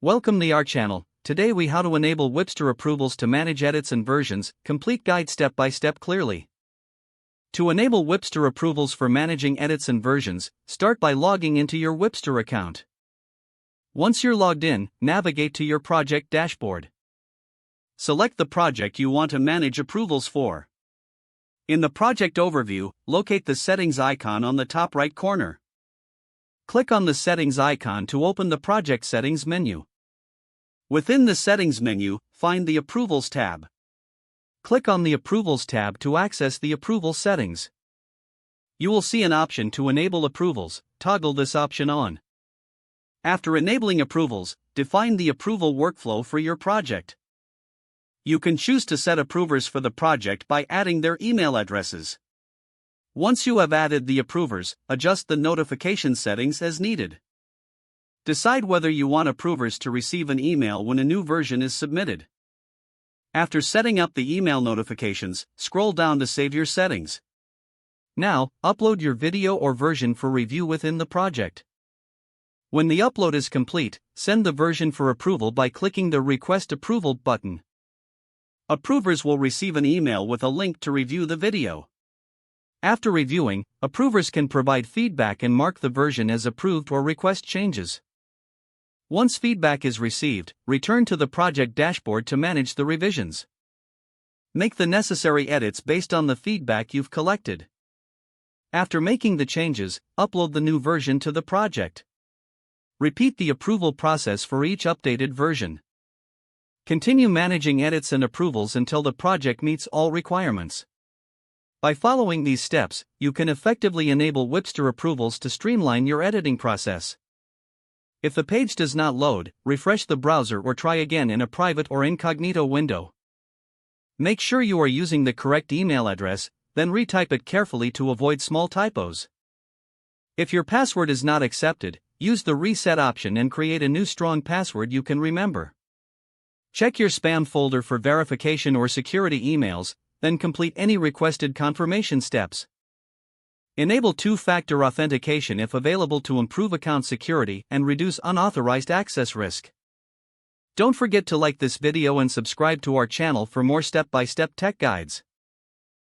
Welcome to our channel. Today we how to enable Wipster approvals to manage edits and versions, complete guide step by step clearly. To enable Wipster approvals for managing edits and versions, start by logging into your Wipster account. Once you're logged in, navigate to your project dashboard. Select the project you want to manage approvals for. In the project overview, locate the settings icon on the top right corner. Click on the settings icon to open the project settings menu. Within the settings menu, find the Approvals tab. Click on the Approvals tab to access the approval settings. You will see an option to enable approvals. Toggle this option on. After enabling approvals, define the approval workflow for your project. You can choose to set approvers for the project by adding their email addresses. Once you have added the approvers, adjust the notification settings as needed. Decide whether you want approvers to receive an email when a new version is submitted. After setting up the email notifications, scroll down to save your settings. Now, upload your video or version for review within the project. When the upload is complete, send the version for approval by clicking the Request Approval button. Approvers will receive an email with a link to review the video. After reviewing, approvers can provide feedback and mark the version as approved or request changes. Once feedback is received, return to the project dashboard to manage the revisions. Make the necessary edits based on the feedback you've collected. After making the changes, upload the new version to the project. Repeat the approval process for each updated version. Continue managing edits and approvals until the project meets all requirements. By following these steps, you can effectively enable Wipster approvals to streamline your editing process. If the page does not load, refresh the browser or try again in a private or incognito window. Make sure you are using the correct email address, then retype it carefully to avoid small typos. If your password is not accepted, use the reset option and create a new strong password you can remember. Check your spam folder for verification or security emails, then complete any requested confirmation steps. Enable two-factor authentication if available to improve account security and reduce unauthorized access risk. Don't forget to like this video and subscribe to our channel for more step-by-step tech guides.